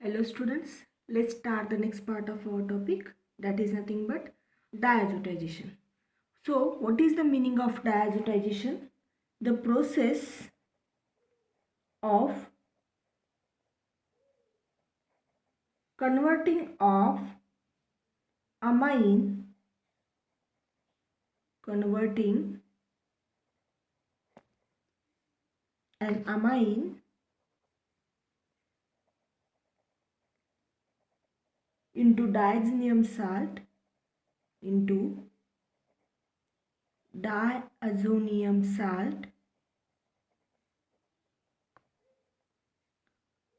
Hello students, let's start the next part of our topic, that is nothing but diazotization. So what is the meaning of diazotization? The process of converting of amine converting an amine into diazonium salt into diazonium salt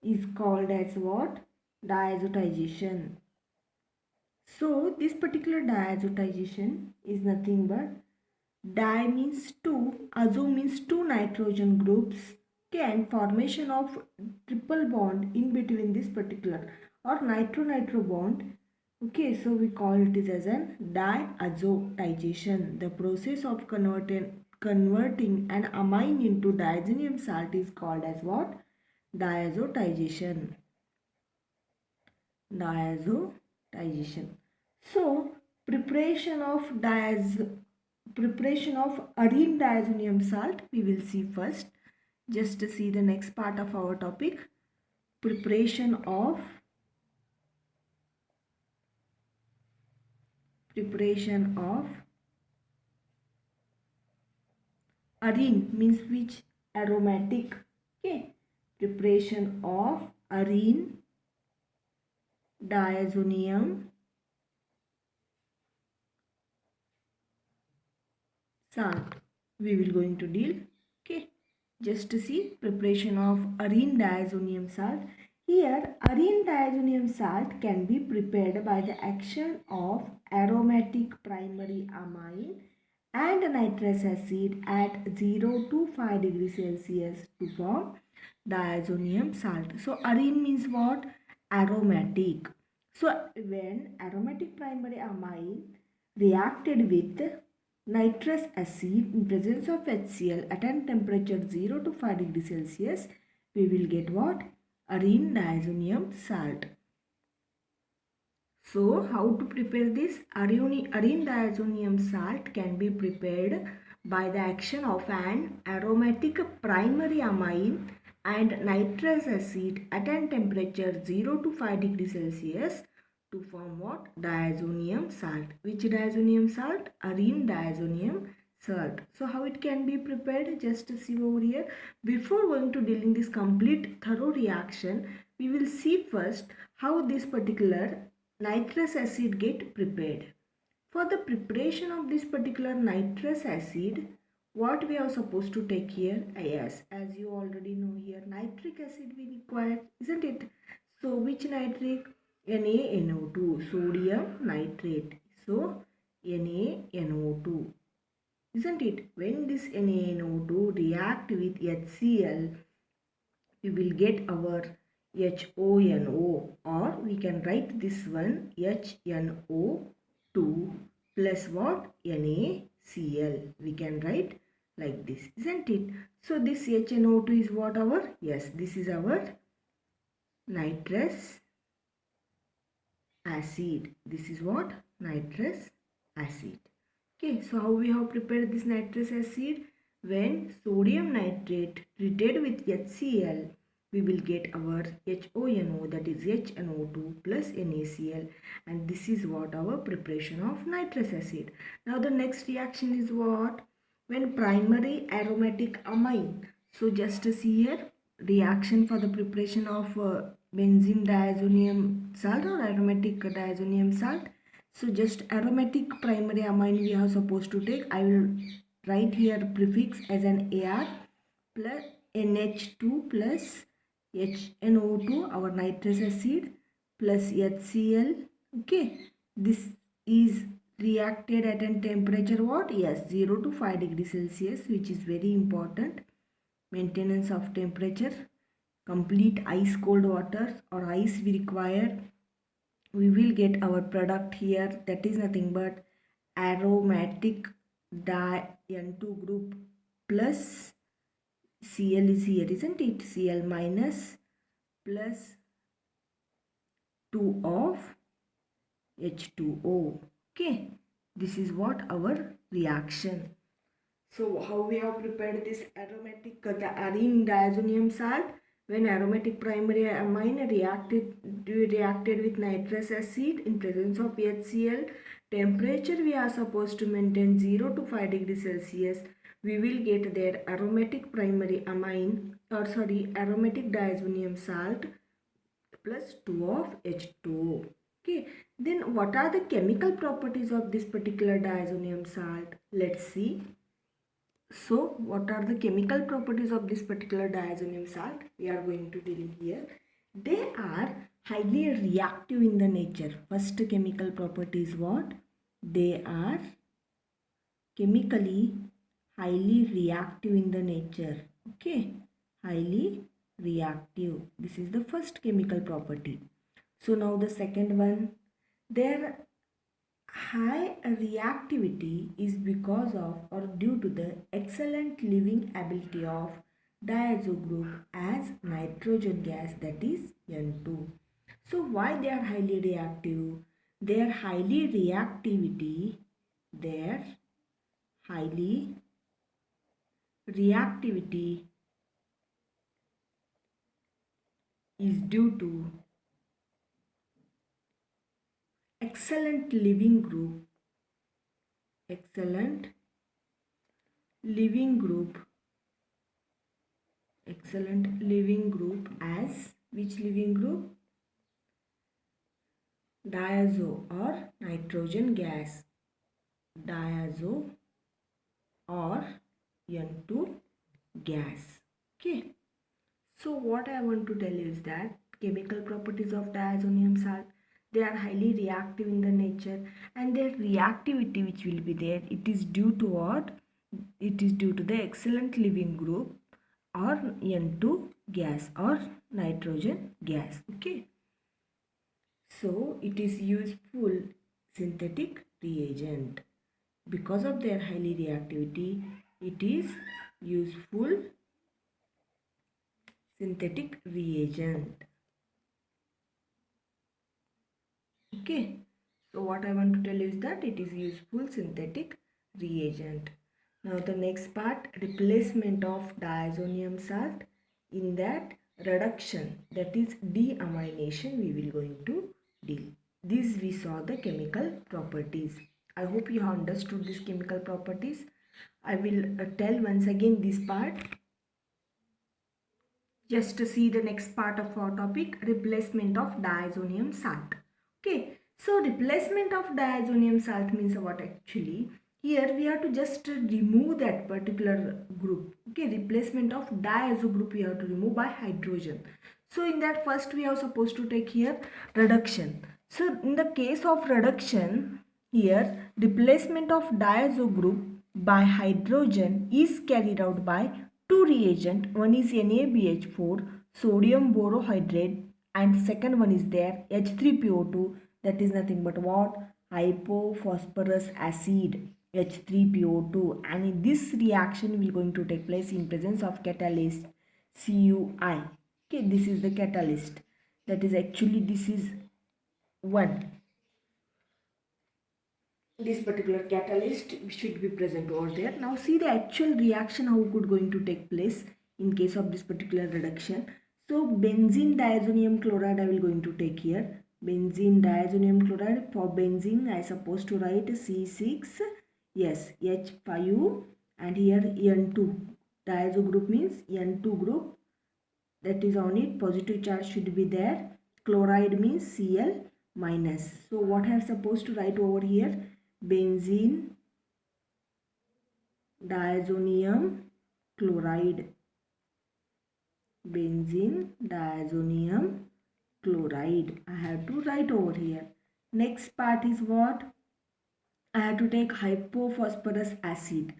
is called as what? Diazotization. So this particular diazotization is nothing but di means two, azo means two nitrogen groups, and formation of triple bond in between this particular or nitro-nitro bond. Okay, so we call it as an diazotization. The process of converting an amine into diazonium salt is called as what? Diazotization. Diazotization. So preparation of arene diazonium salt we will see first. Just to see the next part of our topic, preparation of arene means which? Aromatic. Okay, preparation of arene diazonium salt we will going to deal. Okay, just to see preparation of arene diazonium salt. Here arene diazonium salt can be prepared by the action of aromatic primary amine and nitrous acid at 0 to 5 degrees Celsius to form diazonium salt. So arene means what? Aromatic. So when aromatic primary amine reacted with nitrous acid in presence of HCl at an temperature 0 to 5 degrees Celsius, we will get what? Arene diazonium salt. So how to prepare this? Arene diazonium salt can be prepared by the action of an aromatic primary amine and nitrous acid at an temperature 0 to 5 degrees Celsius to form what? Diazonium salt. Which diazonium salt? Arene diazonium salt. So how it can be prepared? Just see over here. Before going to dealing this complete thorough reaction, we will see first how this particular nitrous acid get prepared. For the preparation of this particular nitrous acid, what we are supposed to take here? Yes, as you already know here, nitric acid we require, isn't it? So which nitric? NaNO2, sodium nitrate. So NaNO2, isn't it? When this NaNO2 react with HCl, we will get our HONO, or we can write this one HNO2 plus what? NaCl. We can write like this, isn't it? So this HNO2 is what our? Yes, this is our nitrous acid. This is what? Nitrous acid. Okay, so how we have prepared this nitrous acid? When sodium nitrate treated with HCl, we will get our HONO, that is HNO2 plus NaCl, and this is what our preparation of nitrous acid. Now the next reaction is what? When primary aromatic amine. So just to see here, reaction for the preparation of benzene diazonium salt or aromatic diazonium salt. So just aromatic primary amine we are supposed to take. I will write here prefix as an AR plus NH2 plus HNO2, our nitrous acid, plus HCl. Okay, this is reacted at a temperature what? Yes, 0 to 5 degrees Celsius, which is very important. Maintenance of temperature, complete ice cold water or ice we require. We will get our product here, that is nothing but aromatic N2 group plus Cl is here, isn't it? Cl minus plus 2 of H2O. Okay, this is what our reaction. So how we have prepared this aromatic the arene diazonium salt? When aromatic primary amine reacted with nitrous acid in presence of HCl, temperature we are supposed to maintain 0 to 5 degrees Celsius. We will get their aromatic primary amine aromatic diazonium salt plus 2 of H2O. Okay, then what are the chemical properties of this particular diazonium salt? Let's see. So what are the chemical properties of this particular diazonium salt? We are going to deal here. They are highly reactive in the nature. First chemical property is what? They are chemically highly reactive in the nature. Okay, highly reactive. This is the first chemical property. So now the second one, their high reactivity is because of or due to the excellent living ability of diazo group as nitrogen gas, that is N2. So why they are highly reactive? Their highly reactivity, their highly reactivity is due to excellent living group, excellent living group, excellent living group as which living group? Diazo or nitrogen gas, diazo or N2 gas. Okay, so what I want to tell you is that chemical properties of diazonium salt, they are highly reactive in the nature, and their reactivity which will be there, it is due to what? It is due to the excellent living group or N2 gas or nitrogen gas. Okay, so it is useful synthetic reagent. Because of their highly reactivity, it is useful synthetic reagent. Okay, so what I want to tell you is that it is useful synthetic reagent. Now the next part, replacement of diazonium salt. In that, reduction, that is deamination, we will going to deal. This we saw the chemical properties. I hope you have understood these chemical properties. I will tell once again this part. Just to see the next part of our topic, replacement of diazonium salt. Okay, so replacement of diazonium salt means what actually? Here we have to just remove that particular group. Okay, replacement of diazo group we have to remove by hydrogen. So in that, first we are supposed to take here reduction. So in the case of reduction, here replacement of diazo group by hydrogen is carried out by two reagent. One is NaBH4 sodium borohydride, and second one is there H3PO2, that is nothing but what? Hypophosphorus acid, H3PO2, and in this reaction will going to take place in presence of catalyst CuI. Okay, this is the catalyst, that is actually this is one. This particular catalyst should be present over there. Now see the actual reaction how could going to take place in case of this particular reduction. So benzene diazonium chloride I will going to take here. Benzene diazonium chloride. For benzene I supposed to write C6, yes, H5, and here N2. Diazo group means N2 group, that is on it, positive charge should be there. Chloride means Cl minus. So what I have supposed to write over here? Benzene diazonium chloride, benzene diazonium chloride I have to write over here. Next part is what? I have to take hypophosphorus acid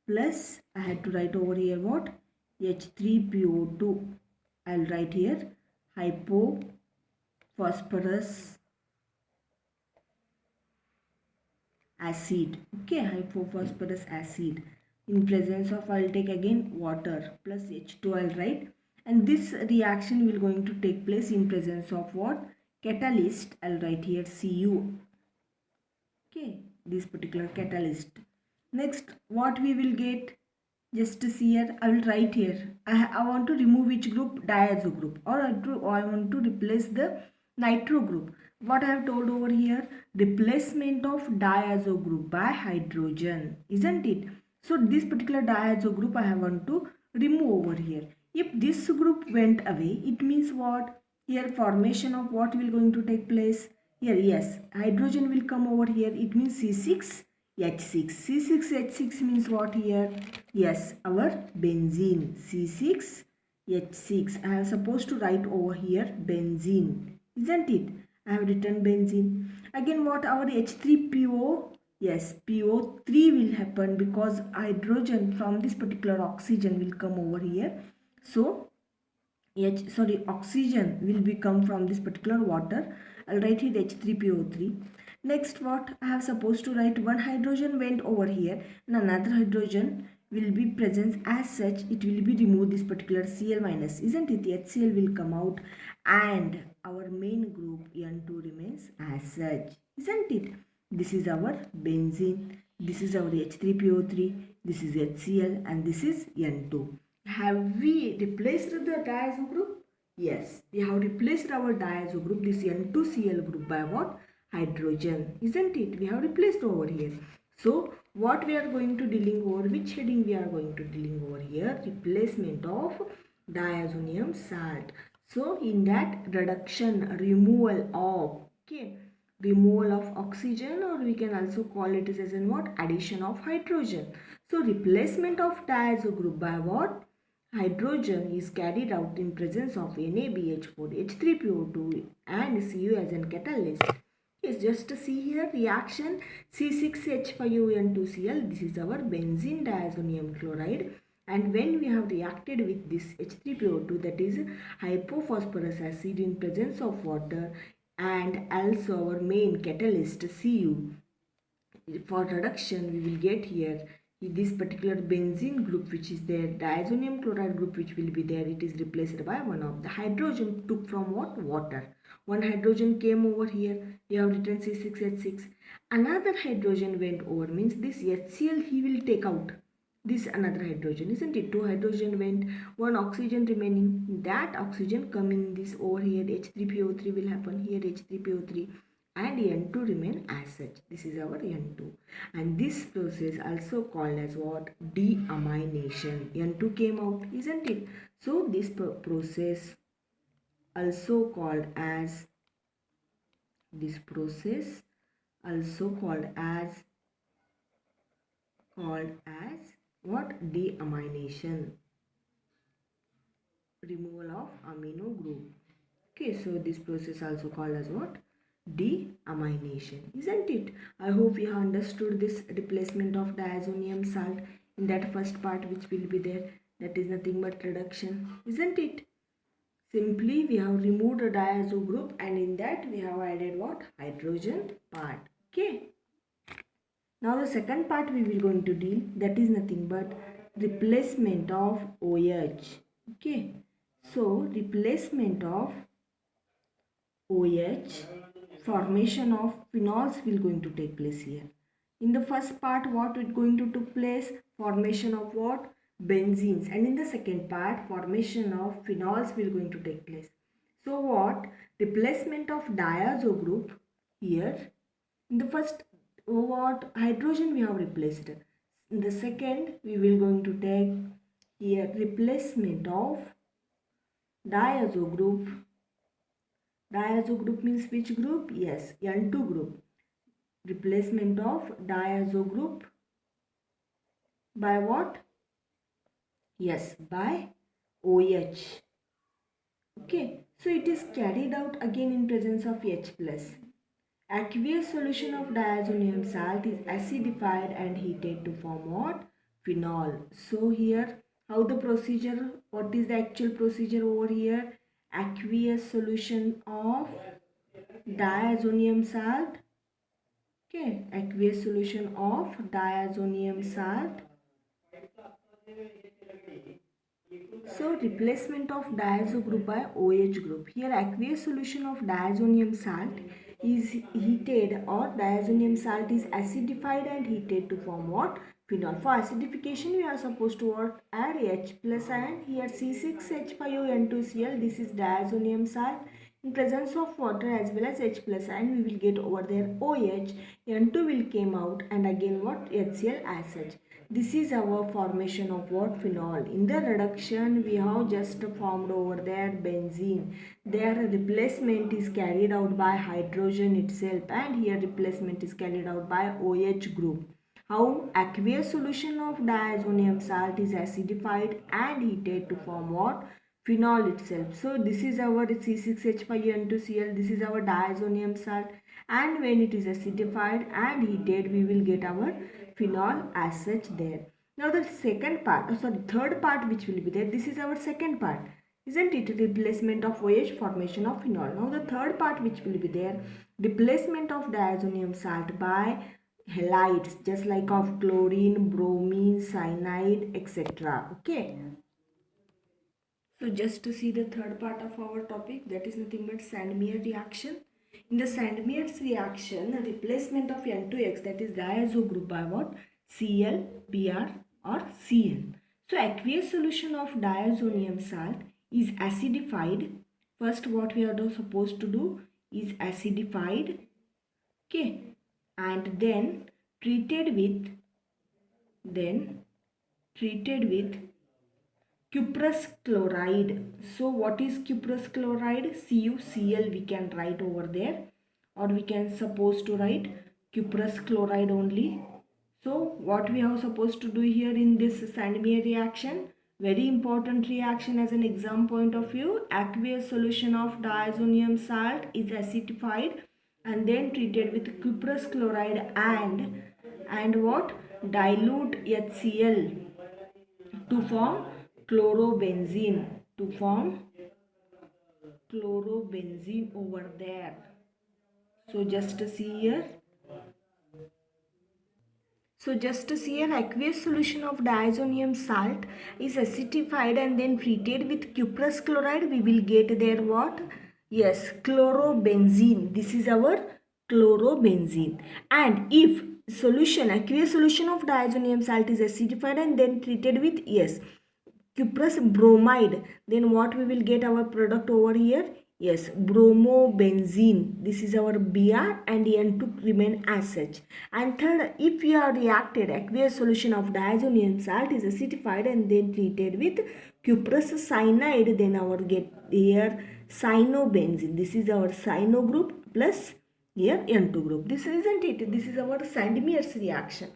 plus I had to write over here what? H3PO2. I'll write here hypophosphorus acid. Okay, hypophosphorus acid. In presence of, I'll take again water plus H2 I'll write, and this reaction will going to take place in presence of what? catalyst, I'll write here Cu. Okay, this particular catalyst. Next, what we will get? Just see here, I will write here. I want to remove which group? Diazo group, or I want to replace the nitro group. What I have told over here? Replacement of diazo group by hydrogen, isn't it? So this particular diazo group I want to remove over here. If this group went away, it means what? Here formation of what will going to take place? Here, yes, hydrogen will come over here. It means C6H6. C6H6 means what here? Yes, our benzene. C6H6. I am supposed to write over here benzene. Isn't it? I have written benzene. Again, what our H3PO? Yes, PO3 will happen because hydrogen from this particular oxygen will come over here. So, oxygen will become from this particular water. I'll write it H3PO3. Next, what I have supposed to write, one hydrogen went over here and another hydrogen will be present. As such, it will be removed, this particular Cl minus, isn't it? HCl will come out and our main group N2 remains as such, isn't it? This is our benzene, this is our H3PO3, this is HCl, and this is N2. Have we replaced the diazo group? Yes, we have replaced our diazo group, this N2Cl group, by what? Hydrogen, isn't it? We have replaced over here. So what we are going to dealing over, which heading we are going to dealing over here? Replacement of diazonium salt. So in that, reduction, removal of, okay, removal of oxygen, or we can also call it as in what? Addition of hydrogen. So replacement of diazo group by what? Hydrogen is carried out in presence of NaBH4, H3PO2 and Cu as a catalyst. Yes, just see here reaction C6H5ON2Cl. This is our benzene diazonium chloride. And when we have reacted with this H3PO2, that is hypophosphorus acid in presence of water, and also our main catalyst Cu, for reduction we will get here this particular benzene group which is there, diazonium chloride group which will be there, it is replaced by one of the hydrogen took from what? Water. One hydrogen came over here, we have written C6H6. Another hydrogen went over, means this HCl he will take out this another hydrogen, isn't it? Two hydrogen went, one oxygen remaining, that oxygen come in this over here, H3PO3 will happen here, H3PO3, and N2 remain as such. This is our N2, and this process also called as what? Deamination. N2 came out, isn't it? So this process also called as what? Deamination, removal of amino group. Okay, so this process also called as what? Deamination, isn't it? I hope you have understood this replacement of diazonium salt in that first part which will be there, that is nothing but reduction, isn't it? Simply we have removed a diazo group and in that we have added what? Hydrogen part. Okay. Now the second part we will going to deal, that is nothing but replacement of OH. Okay. So replacement of OH, formation of phenols will going to take place here. In the first part, what is going to take place? Formation of what? Benzenes. And in the second part, formation of phenols will going to take place. So what? Replacement of diazo group here. In the first, what? Hydrogen we have replaced. In the second, we will going to take here replacement of diazo group. Diazo group means which group? Yes, N2 group. Replacement of diazo group by what? Yes, by OH. Okay, so it is carried out again in presence of H+. Aqueous solution of diazonium salt is acidified and heated to form what? Phenol. So here, how the procedure, what is the actual procedure over here? Aqueous solution of diazonium salt. Okay, aqueous solution of diazonium salt So replacement of diazo group by OH group. Here aqueous solution of diazonium salt is heated, or diazonium salt is acidified and heated to form what? Phenol. For acidification we are supposed to what? Add H plus ion. Here C6H5ON2Cl. This is diazonium salt. In presence of water as well as H plus ion, we will get over there OH. N2 will came out, and again what? HCl as such. This is our formation of what? Phenol. In the reduction we have just formed over there benzene. Their replacement is carried out by hydrogen itself, and here replacement is carried out by OH group. How? Aqueous solution of diazonium salt is acidified and heated to form what? Phenol itself. So this is our C6H5N2Cl. This is our diazonium salt, and when it is acidified and heated we will get our phenol as such there. Now the second part, third part which will be there, this is our second part, isn't it? Replacement of OH, formation of phenol. Now the third part which will be there, replacement of diazonium salt by halides, just like of chlorine, bromine, cyanide, etc. Okay. So just to see the third part of our topic, that is nothing but Sandmeyer reaction. In the Sandmeyer's reaction, the replacement of N2X, that is diazo group, by what? Cl, Br or Cl. So aqueous solution of diazonium salt is acidified. First what we are supposed to do is acidified, okay, and then treated with cuprous chloride. So what is cuprous chloride? CuCl we can write over there, or we can suppose to write cuprous chloride only. So what we are supposed to do here in this Sandmeyer reaction, very important reaction as an exam point of view, aqueous solution of diazonium salt is acidified and then treated with cuprous chloride and what? Dilute HCl to form chlorobenzene, over there. So just see here. So just see here, aqueous solution of diazonium salt is acidified and then treated with cuprous chloride. We will get there what? Yes, chlorobenzene. This is our chlorobenzene. And if aqueous solution of diazonium salt is acidified and then treated with, yes, cuprous bromide, then what we will get our product over here? Yes, bromobenzene. This is our Br and N2 remain as such. And third, if we are reacted, aqueous solution of diazonium salt is acidified and then treated with cuprous cyanide, then our get here cyanobenzene. This is our cyano group plus here N2 group. This isn't it. This is our Sandmeyer's reaction.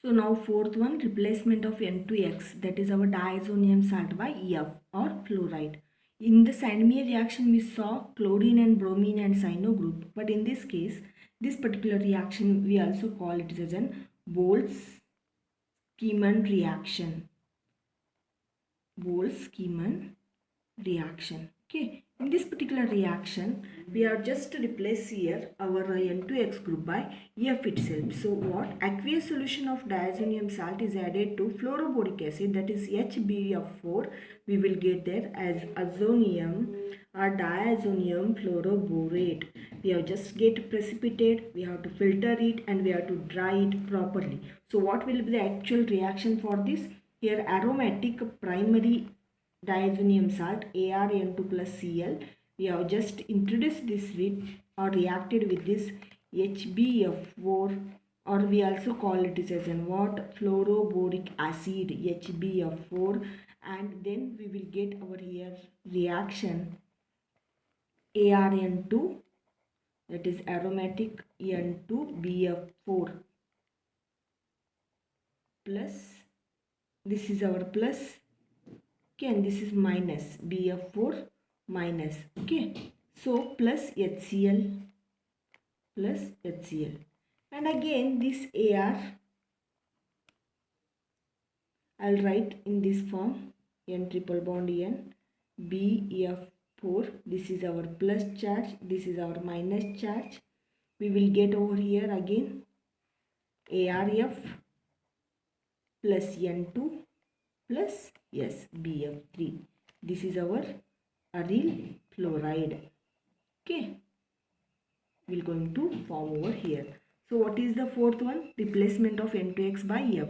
So now fourth one, replacement of N2X, that is our diazonium salt by EF or fluoride. In the Sandmeyer reaction we saw chlorine and bromine and cyano group, but in this case, this particular reaction we also call it as an Bose-Schiemann reaction. Bose-Schiemann reaction. Okay, in this particular reaction we are just to replace here our N2X group by F itself. So what? Aqueous solution of diazonium salt is added to fluoroboric acid, that is HbF4. We will get there as azonium or diazonium fluoroborate. We have just get precipitate, we have to filter it and we have to dry it properly. So what will be the actual reaction for this? Here aromatic primary diazonium salt ArN2 plus Cl, we have just introduced this with or reacted with this HbF4, or we also call it as an what? Fluoroboric acid, HbF4, and then we will get our here reaction ArN2, that is aromatic N2BF4 plus, this is our plus, okay, and this is minus BF4 minus, okay, so plus HCl, and again this Ar I'll write in this form, N triple bond N, BF4, this is our plus charge, this is our minus charge. We will get over here again ARF plus N2 plus, yes, BF3. This is our aryl fluoride. Okay, we're going to form over here. So what is the fourth one? Replacement of N2X by F.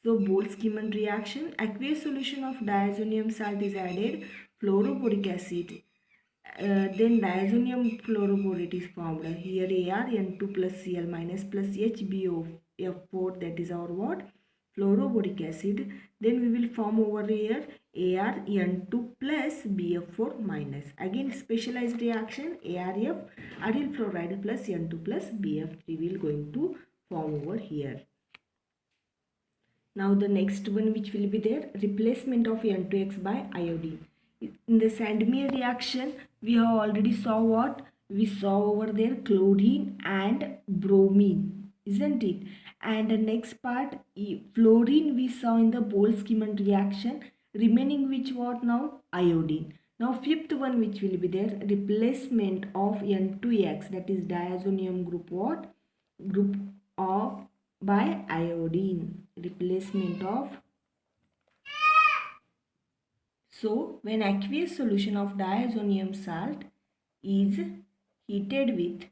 So Boltzmann reaction, aqueous solution of diazonium salt is added, fluoroboric acid. Then diazonium fluoroborate is formed. Here ArN2 plus Cl minus plus HbOF4, that is our what? Fluoroboric acid. Then we will form over here ArN2 plus BF4 minus. Again specialized reaction, ARF, aryl fluoride plus N2 plus BF3 will going to form over here. Now the next one which will be there, replacement of N2X by iodine. In the Sandmeyer reaction, we have already saw what? We saw over there chlorine and bromine, isn't it? And the next part, fluorine we saw in the Boltzmann reaction, remaining which what now? Iodine. Now fifth one which will be there, replacement of N2X, that is diazonium group what? Group of by iodine, replacement of. So when aqueous solution of diazonium salt is heated with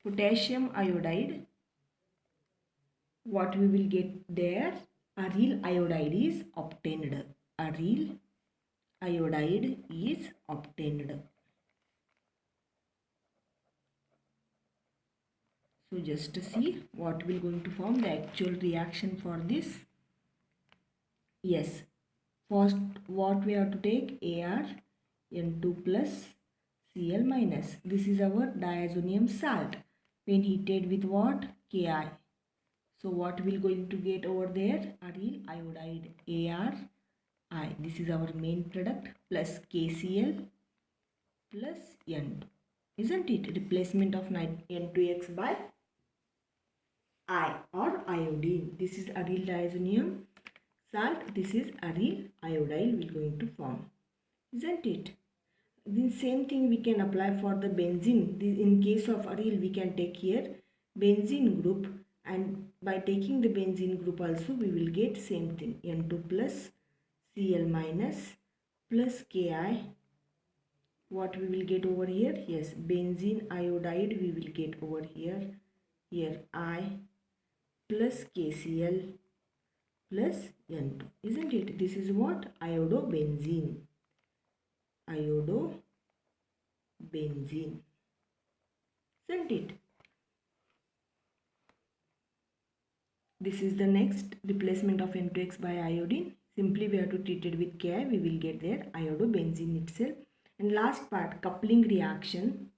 potassium iodide, what we will get there? Aryl iodide is obtained. Aryl iodide is obtained. So just to see what will going to form the actual reaction for this. Yes, first what we have to take? ArN2 plus Cl minus. This is our diazonium salt when heated with what? Ki. So what will going to get over there? Aryl iodide, ArI. This is our main product plus KCl plus N2. Isn't it? Replacement of N2X by I or iodine. This is aryl diazonium salt. This is aryl iodide will going to form. Isn't it? The same thing we can apply for the benzene. In case of aryl, we can take here benzene group, and by taking the benzene group also we will get same thing, N2 plus Cl minus plus Ki. What we will get over here? Yes, benzene iodide we will get over here. Here I plus KCl plus N2. Isn't it? This is what? Iodobenzene. Iodobenzene. Isn't it? This is the next replacement of N2X by iodine. Simply we have to treat it with Ki. We will get there iodobenzene itself. And last part, coupling reaction.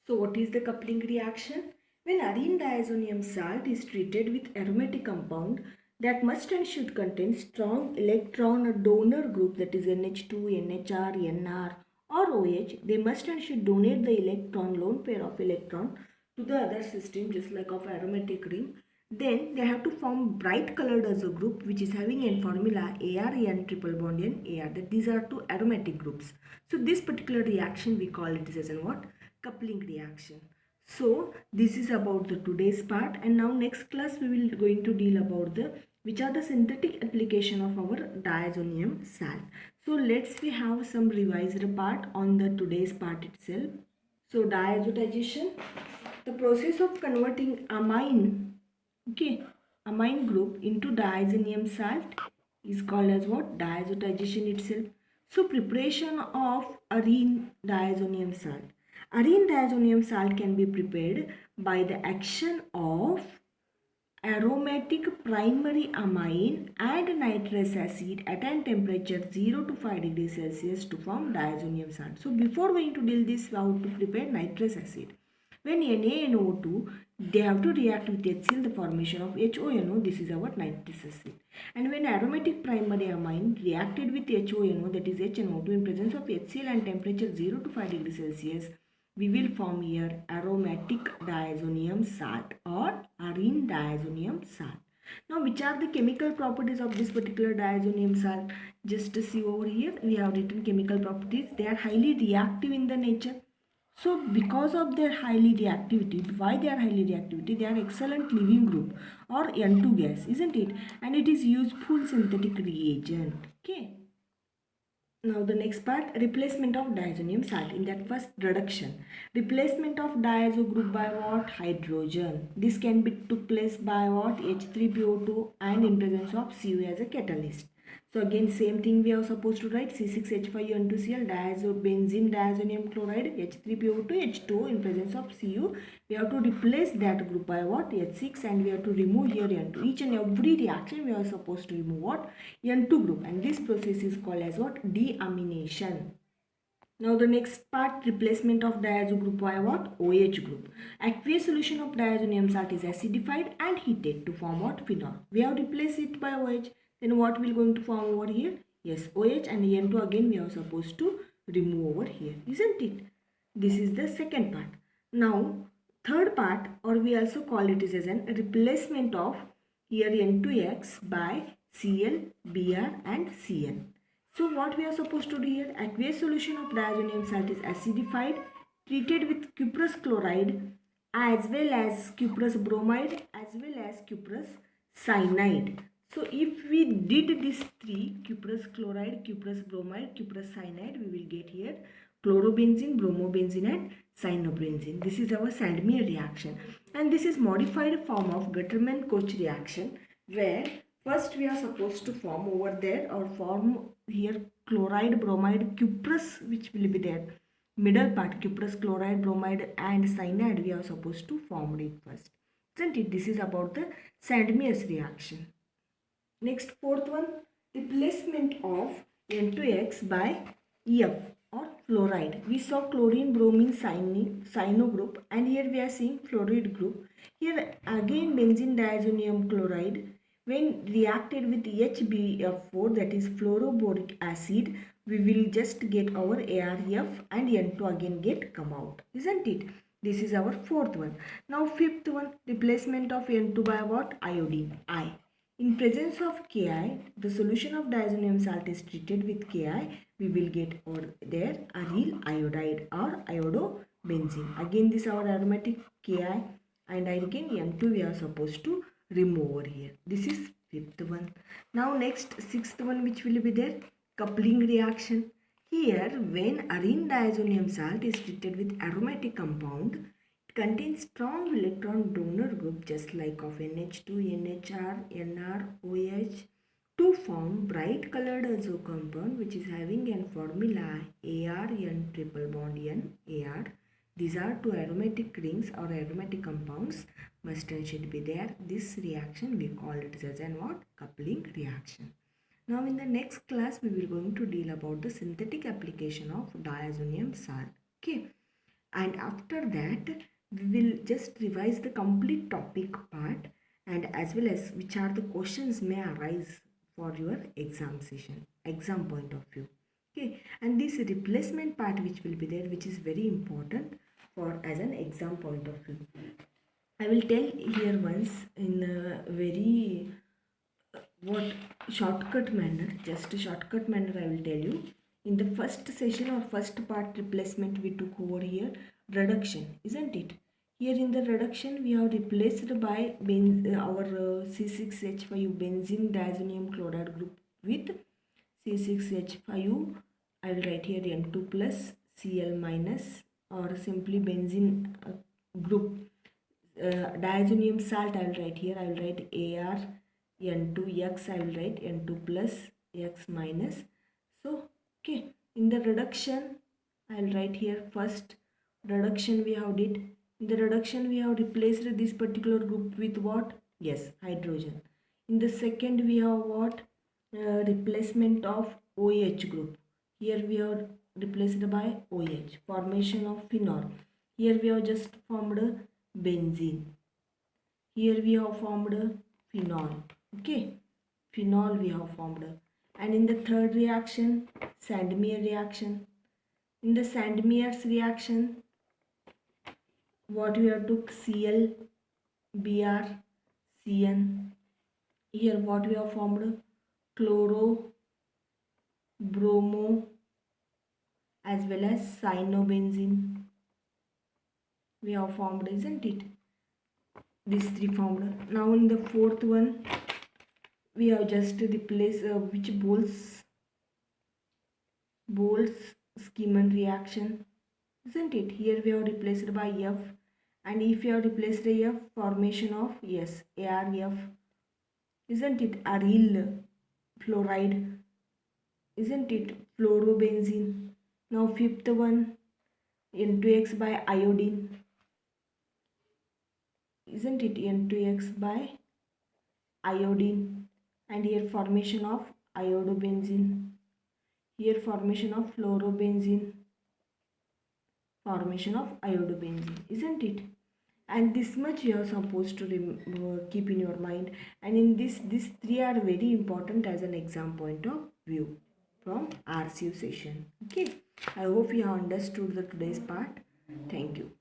So what is the coupling reaction? When arene diazonium salt is treated with aromatic compound that must and should contain strong electron donor group, that is NH2, NHR, NR or OH, they must and should donate the electron, lone pair of electron to the other system just like of aromatic ring. Then they have to form bright colored as a group which is having a formula AR, triple bond N, AR. That these are two aromatic groups. So this particular reaction we call it as an what? Coupling reaction. So this is about the today's part, and now next class we will going to deal about the which are the synthetic application of our diazonium salt. So let's we have some revised part on the today's part itself. So diazotization, the process of converting amine, amine group into diazonium salt is called as what? Diazotization itself. So preparation of arene diazonium salt. Arene diazonium salt can be prepared by the action of aromatic primary amine and nitrous acid at a temperature 0 to 5 degrees Celsius to form diazonium salt. So before going to deal this, we have to prepare nitrous acid. When NaNO2, they have to react with HCl, the formation of HONO. This is our nitrous acid. And when aromatic primary amine reacted with HONO, that is HNO2, in presence of HCl and temperature 0 to 5 degrees Celsius, we will form here aromatic diazonium salt or arene diazonium salt. Now, which are the chemical properties of this particular diazonium salt? Just to see over here, we have written chemical properties. They are highly reactive in the nature. So because of their highly reactivity, why they are highly reactivity? They are excellent leaving group or N2 gas, isn't it? And it is useful synthetic reagent. Okay. Now the next part, replacement of diazonium salt. In that first reduction, replacement of diazo group by what? Hydrogen. This can be took place by what? H3PO2 and in presence of Cu as a catalyst. So again same thing we are supposed to write C6H5N2Cl diazobenzene diazonium chloride H3PO2 H2 in presence of Cu. We have to replace that group by what? H6 and we have to remove here N2. Each and every reaction we are supposed to remove what? N2 group and this process is called as what? Deamination. Now the next part, replacement of diazo group by what? OH group. Aqueous solution of diazonium salt is acidified and heated to form what? Phenol. We have replaced it by OH. Then what will going to form over here? Yes, OH and N2 again we are supposed to remove over here, isn't it? This is the second part. Now third part, or we also call it as an replacement of here N2X by Cl, Br and Cl. So what we are supposed to do here? Aqueous solution of diazonium salt is acidified, treated with cuprous chloride as well as cuprous bromide as well as cuprous cyanide. So if we did these three, cuprous chloride, cuprous bromide, cuprous cyanide, we will get here chlorobenzene, bromobenzene and cyanobenzene. This is our Sandmeyer reaction and this is modified form of Gattermann-Koch reaction where first we are supposed to form over there or form here chloride, bromide, cuprous which will be there. Middle part cuprous, chloride, bromide and cyanide we are supposed to form it first. Isn't it? This is about the Sandmeyer's reaction. Next fourth one, replacement of N2X by F or fluoride. We saw chlorine, bromine, cyano group and here we are seeing fluoride group. Here again benzene diazonium chloride when reacted with HbF4 that is fluoroboric acid we will just get our ArF and N2 again get come out, isn't it? This is our fourth one. Now fifth one, replacement of N2 by what? Iodine, I. In presence of Ki, the solution of diazonium salt is treated with Ki. We will get over there aryl iodide or iodobenzene. Again this our aromatic Ki and again N2 we are supposed to remove over here. This is fifth one. Now next sixth one which will be there, coupling reaction. Here when arene diazonium salt is treated with aromatic compound, contains strong electron donor group just like of NH2, NHR, NR, OH to form bright colored azo compound which is having an formula AR-N triple bond N AR. These are two aromatic rings or aromatic compounds must and should be there. This reaction we call it as an what? Coupling reaction. Now in the next class we will going to deal about the synthetic application of diazonium salt. Okay. And after that we will just revise the complete topic part and as well as which are the questions may arise for your exam session, exam point of view. Okay, and this replacement part which will be there which is very important for as an exam point of view. I will tell here once in a very what shortcut manner, just a shortcut manner I will tell you. In the first session or first part replacement we took over here reduction, isn't it? Here in the reduction we have replaced by our C6H5 benzene diazonium chloride group with C6H5. I will write here N2 plus Cl minus or simply benzene group. Diazonium salt I will write here. I will write Ar N2X. I will write N2 plus X minus. So okay, in the reduction I will write here first reduction we have did. In the reduction we have replaced this particular group with what? Yes, hydrogen. In the second we have what? Replacement of OH group. Here we have replaced by OH. Formation of phenol. Here we have just formed benzene. Here we have formed phenol. Okay, phenol we have formed. And in the third reaction, Sandmeyer reaction. In the Sandmeyer's reaction, what we have took Cl, Br, Cn. Here what we have formed? Chloro, bromo as well as cyanobenzene. we have formed, isn't it? These three formed. Now in the fourth one, we have just replaced which Boltzmann reaction, isn't it? Here we have replaced by F, and if you have replaced F, formation of yes ARF, isn't it? Aryl fluoride, isn't it? Fluorobenzene. Now fifth one, N2X by iodine, isn't it? N2X by iodine, and here formation of iodobenzene, here formation of fluorobenzene, formation of iodobenzene, isn't it? And this much you are supposed to keep in your mind, and in this these three are very important as an exam point of view from RCU session. Okay, I hope you have understood the today's part. Thank you.